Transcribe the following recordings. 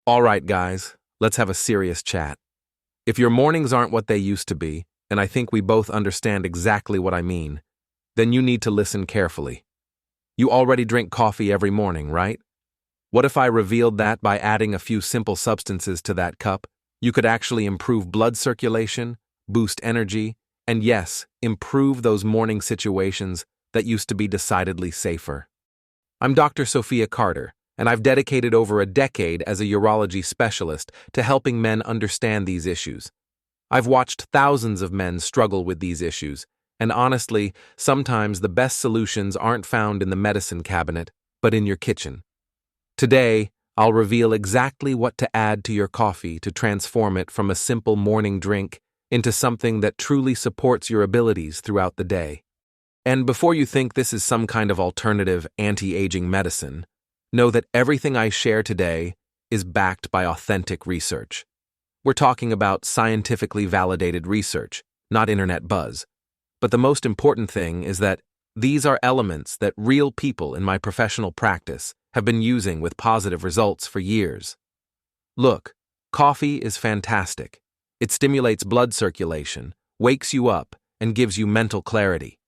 All right, guys, let's have a serious chat. If your mornings aren't what they used to be, and I think we both understand exactly what I mean, then you need to listen carefully. You already drink coffee every morning, right? What if I revealed that by adding a few simple substances to that cup, you could actually improve blood circulation, boost energy, and yes, improve those morning situations that used to be decidedly safer? I'm Dr. Sophia Carter, and I've dedicated over a decade as a urology specialist to helping men understand these issues. I've watched thousands of men struggle with these issues, and honestly, sometimes the best solutions aren't found in the medicine cabinet, but in your kitchen. Today, I'll reveal exactly what to add to your coffee to transform it from a simple morning drink into something that truly supports your abilities throughout the day. And before you think this is some kind of alternative anti-aging medicine, know that everything I share today is backed by authentic research. We're talking about scientifically validated research, not internet buzz. But the most important thing is that these are elements that real people in my professional practice have been using with positive results for years. Look, coffee is fantastic. It stimulates blood circulation, wakes you up, and gives you mental clarity.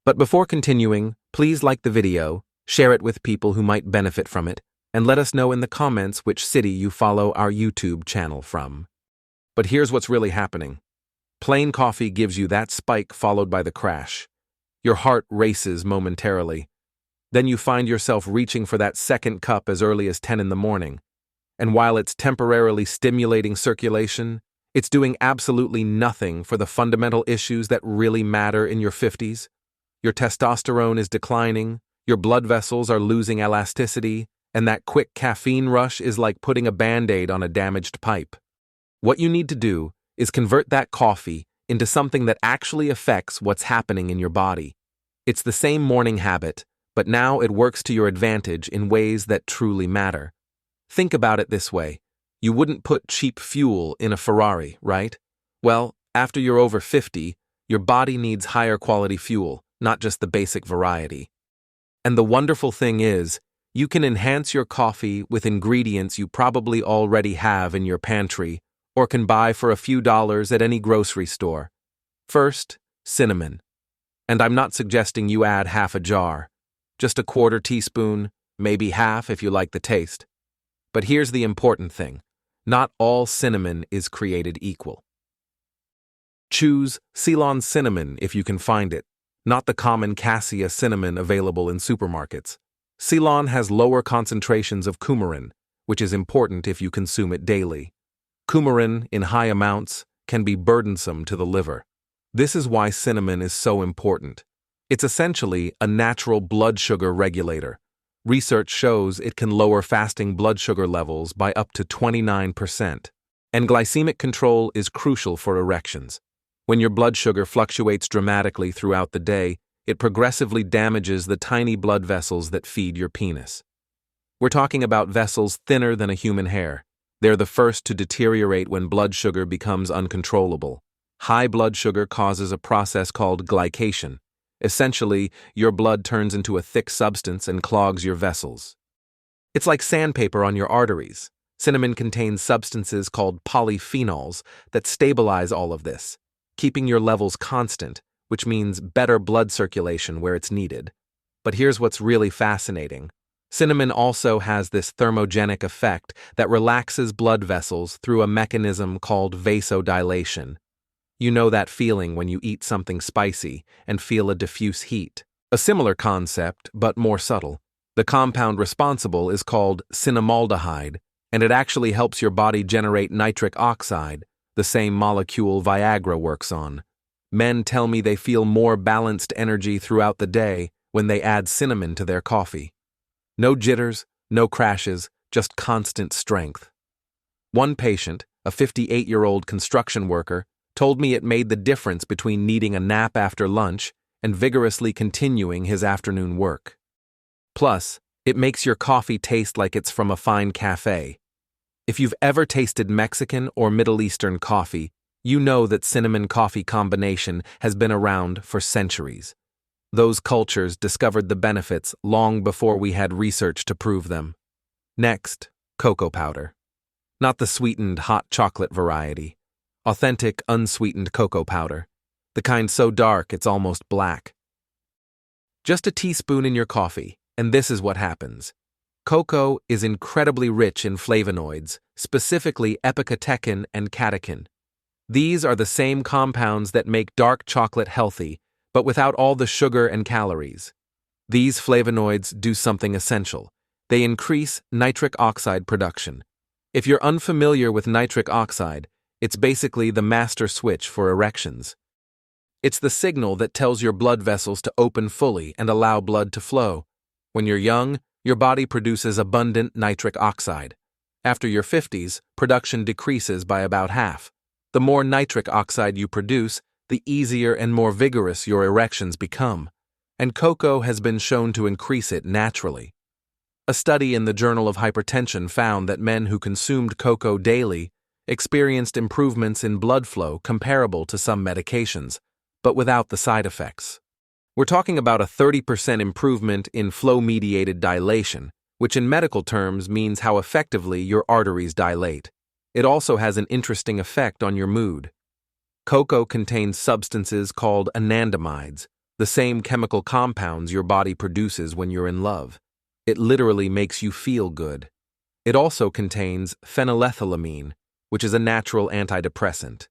But before continuing, please like the video, share it with people who might benefit from it, and let us know in the comments which city you follow our YouTube channel from. But here's what's really happening. Plain coffee gives you that spike followed by the crash. Your heart races momentarily. Then you find yourself reaching for that second cup as early as 10 in the morning. And while it's temporarily stimulating circulation, it's doing absolutely nothing for the fundamental issues that really matter in your 50s. Your testosterone is declining, your blood vessels are losing elasticity, and that quick caffeine rush is like putting a Band-Aid on a damaged pipe. What you need to do is convert that coffee into something that actually affects what's happening in your body. It's the same morning habit, but now it works to your advantage in ways that truly matter. Think about it this way. You wouldn't put cheap fuel in a Ferrari, right? Well, after you're over 50, your body needs higher quality fuel, not just the basic variety. And the wonderful thing is, you can enhance your coffee with ingredients you probably already have in your pantry or can buy for a few dollars at any grocery store. First, cinnamon. And I'm not suggesting you add half a jar. Just a quarter teaspoon, maybe half if you like the taste. But here's the important thing. Not all cinnamon is created equal. Choose Ceylon cinnamon if you can find it, not the common cassia cinnamon available in supermarkets. Ceylon has lower concentrations of coumarin, which is important if you consume it daily. Coumarin, in high amounts, can be burdensome to the liver. This is why cinnamon is so important. It's essentially a natural blood sugar regulator. Research shows it can lower fasting blood sugar levels by up to 29%. And glycemic control is crucial for erections. When your blood sugar fluctuates dramatically throughout the day, it progressively damages the tiny blood vessels that feed your penis. We're talking about vessels thinner than a human hair. They're the first to deteriorate when blood sugar becomes uncontrollable. High blood sugar causes a process called glycation. Essentially, your blood turns into a thick substance and clogs your vessels. It's like sandpaper on your arteries. Cinnamon contains substances called polyphenols that stabilize all of this, keeping your levels constant, which means better blood circulation where it's needed. But here's what's really fascinating. Cinnamon also has this thermogenic effect that relaxes blood vessels through a mechanism called vasodilation. You know that feeling when you eat something spicy and feel a diffuse heat. A similar concept, but more subtle. The compound responsible is called cinnamaldehyde, and it actually helps your body generate nitric oxide, the same molecule Viagra works on. Men tell me they feel more balanced energy throughout the day when they add cinnamon to their coffee. No jitters, no crashes, just constant strength. One patient, a 58-year-old construction worker, told me it made the difference between needing a nap after lunch and vigorously continuing his afternoon work. Plus, it makes your coffee taste like it's from a fine cafe. If you've ever tasted Mexican or Middle Eastern coffee, you know that cinnamon-coffee combination has been around for centuries. Those cultures discovered the benefits long before we had research to prove them. Next, cocoa powder. Not the sweetened hot chocolate variety. Authentic, unsweetened cocoa powder. The kind so dark it's almost black. Just a teaspoon in your coffee, and this is what happens. Cocoa is incredibly rich in flavonoids, specifically epicatechin and catechin. These are the same compounds that make dark chocolate healthy, but without all the sugar and calories. These flavonoids do something essential. They increase nitric oxide production. If you're unfamiliar with nitric oxide, it's basically the master switch for erections. It's the signal that tells your blood vessels to open fully and allow blood to flow. When you're young, your body produces abundant nitric oxide. After your 50s, production decreases by about half. The more nitric oxide you produce, the easier and more vigorous your erections become. And cocoa has been shown to increase it naturally. A study in the Journal of Hypertension found that men who consumed cocoa daily experienced improvements in blood flow comparable to some medications, but without the side effects. We're talking about a 30% improvement in flow-mediated dilation, which in medical terms means how effectively your arteries dilate. It also has an interesting effect on your mood. Cocoa contains substances called anandamides, the same chemical compounds your body produces when you're in love. It literally makes you feel good. It also contains phenylethylamine, which is a natural antidepressant.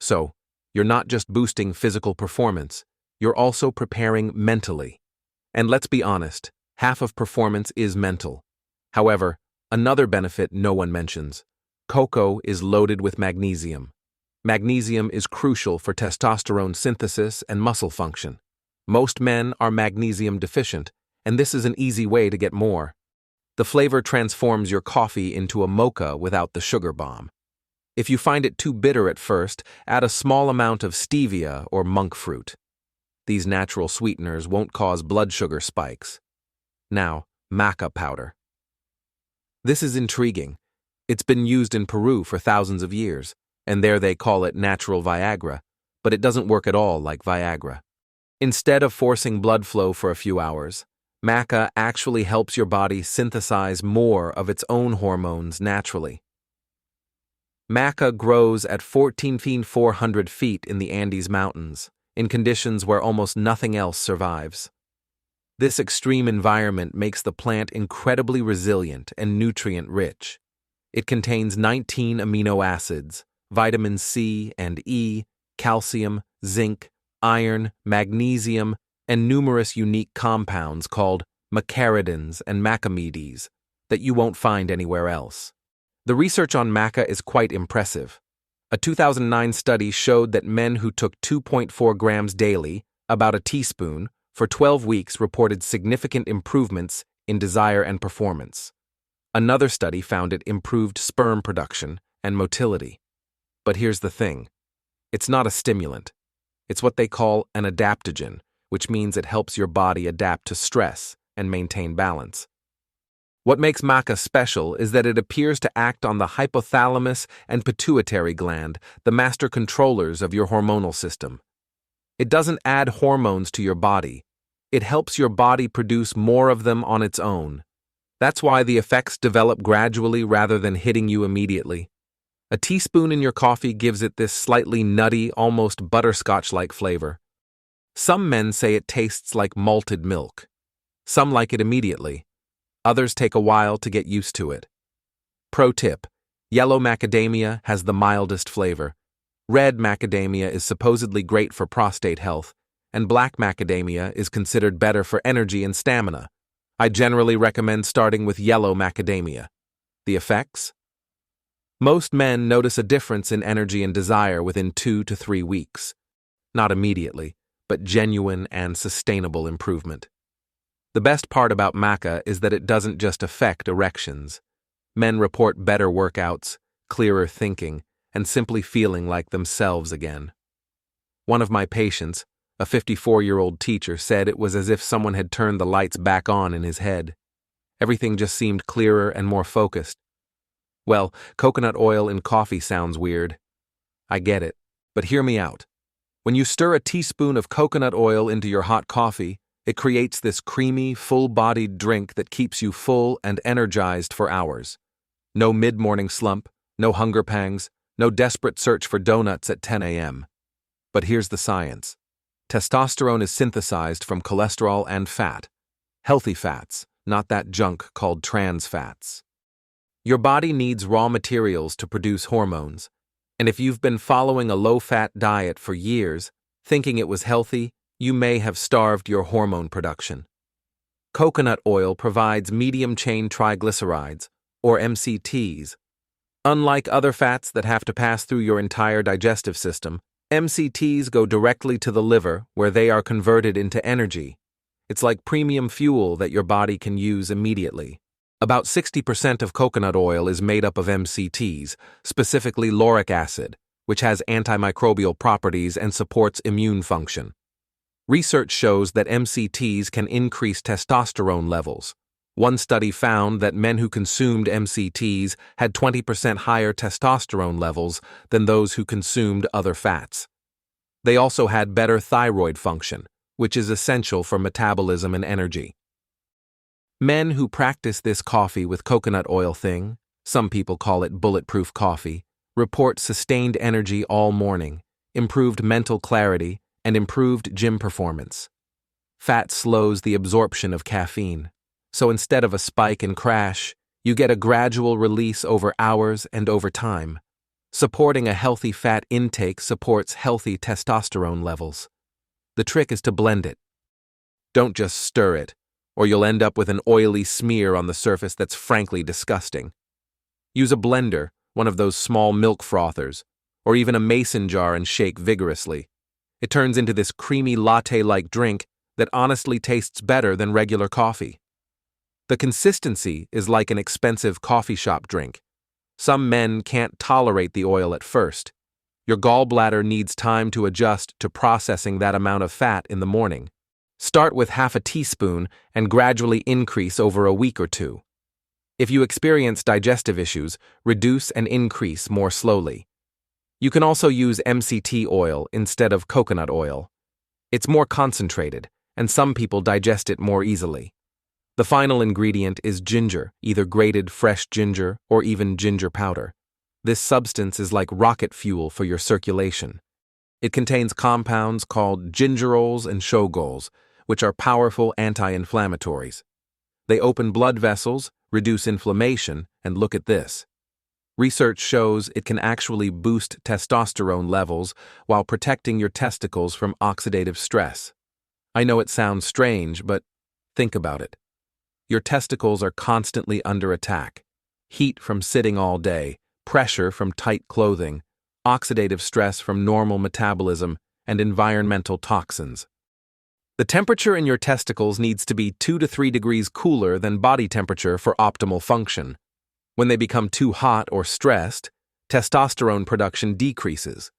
So, you're not just boosting physical performance, you're also preparing mentally. And let's be honest, half of performance is mental. However, another benefit no one mentions. Cocoa is loaded with magnesium. Magnesium is crucial for testosterone synthesis and muscle function. Most men are magnesium deficient, and this is an easy way to get more. The flavor transforms your coffee into a mocha without the sugar bomb. If you find it too bitter at first, add a small amount of stevia or monk fruit. These natural sweeteners won't cause blood sugar spikes. Now, maca powder. This is intriguing. It's been used in Peru for thousands of years, and there they call it natural Viagra, but it doesn't work at all like Viagra. Instead of forcing blood flow for a few hours, maca actually helps your body synthesize more of its own hormones naturally. Maca grows at 14,400 feet in the Andes Mountains, in conditions where almost nothing else survives. This extreme environment makes the plant incredibly resilient and nutrient-rich. It contains 19 amino acids, vitamin C and E, calcium, zinc, iron, magnesium, and numerous unique compounds called macaridins and macamides that you won't find anywhere else. The research on maca is quite impressive. A 2009 study showed that men who took 2.4 grams daily, about a teaspoon, for 12 weeks reported significant improvements in desire and performance. Another study found it improved sperm production and motility. But here's the thing. It's not a stimulant. It's what they call an adaptogen, which means it helps your body adapt to stress and maintain balance. What makes maca special is that it appears to act on the hypothalamus and pituitary gland, the master controllers of your hormonal system. It doesn't add hormones to your body. It helps your body produce more of them on its own. That's why the effects develop gradually rather than hitting you immediately. A teaspoon in your coffee gives it this slightly nutty, almost butterscotch-like flavor. Some men say it tastes like malted milk. Some like it immediately. Others take a while to get used to it. Pro tip: yellow macadamia has the mildest flavor. Red macadamia is supposedly great for prostate health, and black macadamia is considered better for energy and stamina. I generally recommend starting with yellow macadamia. The effects? Most men notice a difference in energy and desire within 2 to 3 weeks. Not immediately, but genuine and sustainable improvement. The best part about maca is that it doesn't just affect erections. Men report better workouts, clearer thinking, and simply feeling like themselves again. One of my patients, a 54-year-old teacher, said it was as if someone had turned the lights back on in his head. Everything just seemed clearer and more focused. Well, coconut oil in coffee sounds weird. I get it, but hear me out. When you stir a teaspoon of coconut oil into your hot coffee, it creates this creamy, full-bodied drink that keeps you full and energized for hours. No mid-morning slump, No hunger pangs, no desperate search for donuts at 10 a.m. But here's the science. Testosterone is synthesized from cholesterol and fat. Healthy fats, not that junk called trans fats. Your body needs raw materials to produce hormones, and if you've been following a low-fat diet for years, thinking it was healthy, you may have starved your hormone production. Coconut oil provides medium-chain triglycerides, or MCTs. Unlike other fats that have to pass through your entire digestive system, MCTs go directly to the liver where they are converted into energy. It's like premium fuel that your body can use immediately. About 60% of coconut oil is made up of MCTs, specifically lauric acid, which has antimicrobial properties and supports immune function. Research shows that MCTs can increase testosterone levels. One study found that men who consumed MCTs had 20% higher testosterone levels than those who consumed other fats. They also had better thyroid function, which is essential for metabolism and energy. Men who practice this coffee with coconut oil thing, some people call it bulletproof coffee, report sustained energy all morning, improved mental clarity, and improved gym performance. Fat slows the absorption of caffeine. So instead of a spike and crash, you get a gradual release over hours and over time. Supporting a healthy fat intake supports healthy testosterone levels. The trick is to blend it. Don't just stir it, or you'll end up with an oily smear on the surface that's frankly disgusting. Use a blender, one of those small milk frothers, or even a mason jar and shake vigorously. It turns into this creamy latte-like drink that honestly tastes better than regular coffee. The consistency is like an expensive coffee shop drink. Some men can't tolerate the oil at first. Your gallbladder needs time to adjust to processing that amount of fat in the morning. Start with half a teaspoon and gradually increase over a week or two. If you experience digestive issues, reduce and increase more slowly. You can also use MCT oil instead of coconut oil. It's more concentrated, and some people digest it more easily. The final ingredient is ginger, either grated fresh ginger or even ginger powder. This substance is like rocket fuel for your circulation. It contains compounds called gingerols and shogols, which are powerful anti-inflammatories. They open blood vessels, reduce inflammation, and look at this. Research shows it can actually boost testosterone levels while protecting your testicles from oxidative stress. I know it sounds strange, but think about it. Your testicles are constantly under attack. Heat from sitting all day, pressure from tight clothing, oxidative stress from normal metabolism, and environmental toxins. The temperature in your testicles needs to be 2 to 3 degrees cooler than body temperature for optimal function. When they become too hot or stressed, testosterone production decreases.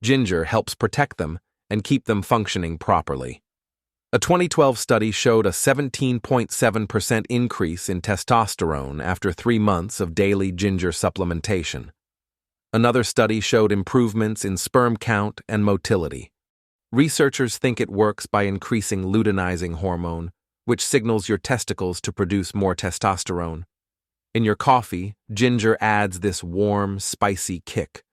Ginger helps protect them and keep them functioning properly. A 2012 study showed a 17.7% increase in testosterone after 3 months of daily ginger supplementation. Another study showed improvements in sperm count and motility. Researchers think it works by increasing luteinizing hormone, which signals your testicles to produce more testosterone. In your coffee, ginger adds this warm, spicy kick.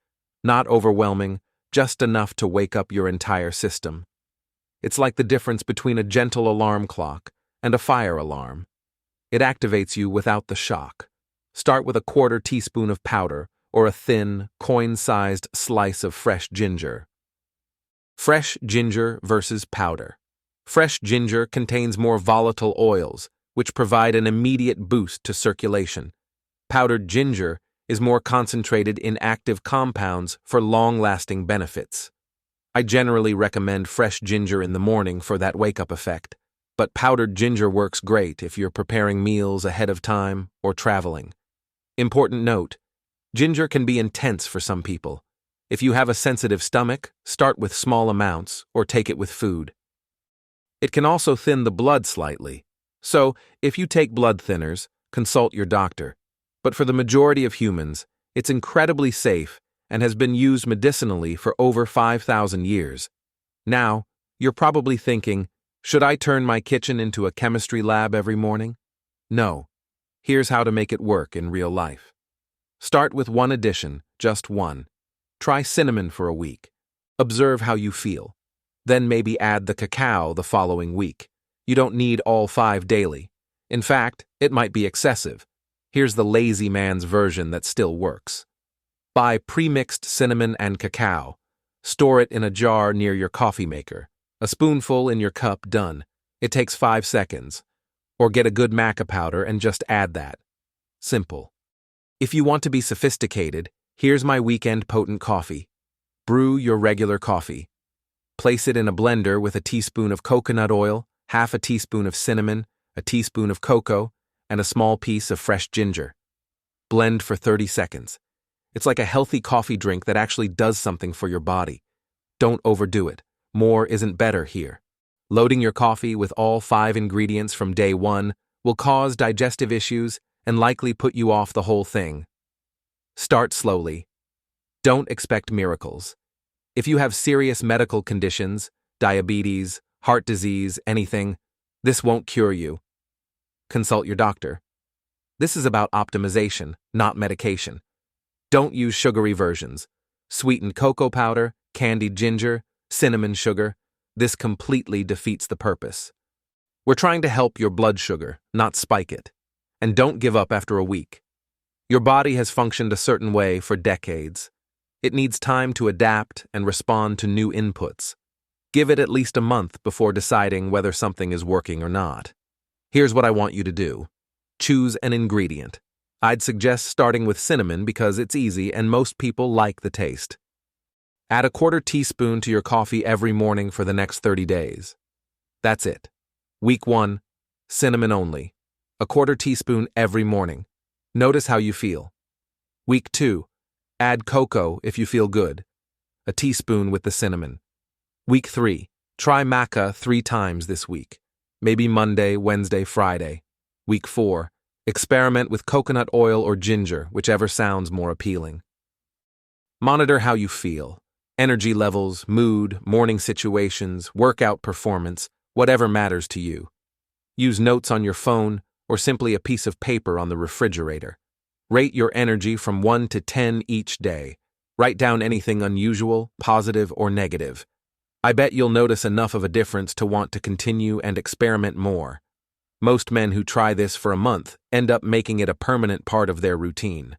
Not overwhelming, just enough to wake up your entire system. It's like the difference between a gentle alarm clock and a fire alarm. It activates you without the shock. Start with a 1/4 teaspoon of powder or a thin, coin-sized slice of fresh ginger. Fresh ginger versus powder. Fresh ginger contains more volatile oils, which provide an immediate boost to circulation. Powdered ginger is more concentrated in active compounds for long-lasting benefits. I generally recommend fresh ginger in the morning for that wake-up effect, but powdered ginger works great if you're preparing meals ahead of time or traveling. Important note, ginger can be intense for some people. If you have a sensitive stomach, start with small amounts or take it with food. It can also thin the blood slightly, so if you take blood thinners, consult your doctor. But for the majority of humans, it's incredibly safe and has been used medicinally for over 5,000 years. Now, you're probably thinking, should I turn my kitchen into a chemistry lab every morning? No. Here's how to make it work in real life. Start with one addition, just one. Try cinnamon for a week. Observe how you feel. Then maybe add the cacao the following week. You don't need all 5 daily. In fact, it might be excessive. Here's the lazy man's version that still works. Buy pre-mixed cinnamon and cacao. Store it in a jar near your coffee maker. A spoonful in your cup, done. It takes 5 seconds. Or get a good maca powder and just add that. Simple. If you want to be sophisticated, here's my weekend potent coffee. Brew your regular coffee. Place it in a blender with a teaspoon of coconut oil, half a teaspoon of cinnamon, a teaspoon of cocoa, and a small piece of fresh ginger. Blend for 30 seconds. It's like a healthy coffee drink that actually does something for your body. Don't overdo it. More isn't better here. Loading your coffee with all 5 ingredients from day 1 will cause digestive issues and likely put you off the whole thing. Start slowly. Don't expect miracles. If you have serious medical conditions, diabetes, heart disease, anything, this won't cure you. Consult your doctor. This is about optimization, not medication. Don't use sugary versions. Sweetened cocoa powder, candied ginger, cinnamon sugar. This completely defeats the purpose. We're trying to help your blood sugar, not spike it. And don't give up after a week. Your body has functioned a certain way for decades. It needs time to adapt and respond to new inputs. Give it at least a month before deciding whether something is working or not. Here's what I want you to do. Choose an ingredient. I'd suggest starting with cinnamon because it's easy and most people like the taste. Add a 1/4 teaspoon to your coffee every morning for the next 30 days. That's it. Week 1, cinnamon only. A 1/4 teaspoon every morning. Notice how you feel. Week 2, add cocoa if you feel good. A teaspoon with the cinnamon. Week 3, try maca 3 times this week. Maybe Monday, Wednesday, Friday. Week 4, experiment with coconut oil or ginger, whichever sounds more appealing. Monitor how you feel. Energy levels, mood, morning situations, workout performance, whatever matters to you. Use notes on your phone or simply a piece of paper on the refrigerator. Rate your energy from 1 to 10 each day. Write down anything unusual, positive, or negative. I bet you'll notice enough of a difference to want to continue and experiment more. Most men who try this for a month end up making it a permanent part of their routine.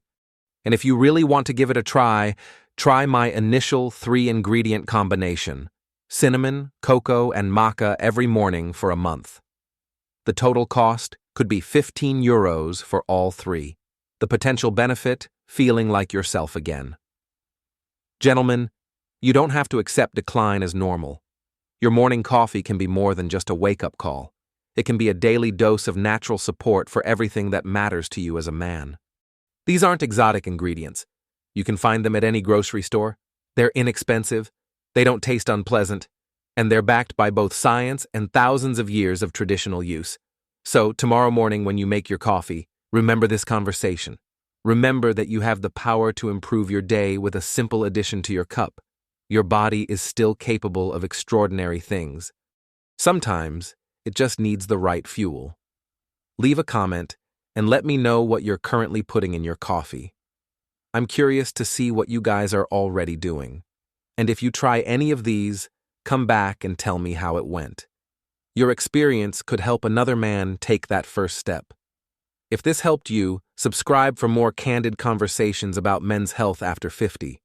And if you really want to give it a try my initial 3-ingredient combination: cinnamon, cocoa, and maca every morning for a month. The total cost could be €15 for all 3. The potential benefit: feeling like yourself again. Gentlemen, you don't have to accept decline as normal. Your morning coffee can be more than just a wake-up call. It can be a daily dose of natural support for everything that matters to you as a man. These aren't exotic ingredients. You can find them at any grocery store. They're inexpensive, they don't taste unpleasant, and they're backed by both science and thousands of years of traditional use. So, tomorrow morning when you make your coffee, remember this conversation. Remember that you have the power to improve your day with a simple addition to your cup. Your body is still capable of extraordinary things. Sometimes, it just needs the right fuel. Leave a comment and let me know what you're currently putting in your coffee. I'm curious to see what you guys are already doing. And if you try any of these, come back and tell me how it went. Your experience could help another man take that first step. If this helped you, subscribe for more candid conversations about men's health after 50.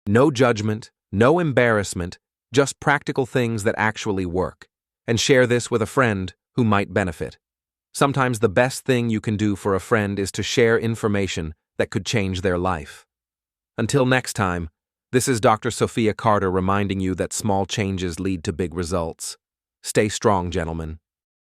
No judgment, no embarrassment, just practical things that actually work. And share this with a friend who might benefit. Sometimes the best thing you can do for a friend is to share information that could change their life. Until next time, this is Dr. Sophia Carter reminding you that small changes lead to big results. Stay strong, gentlemen.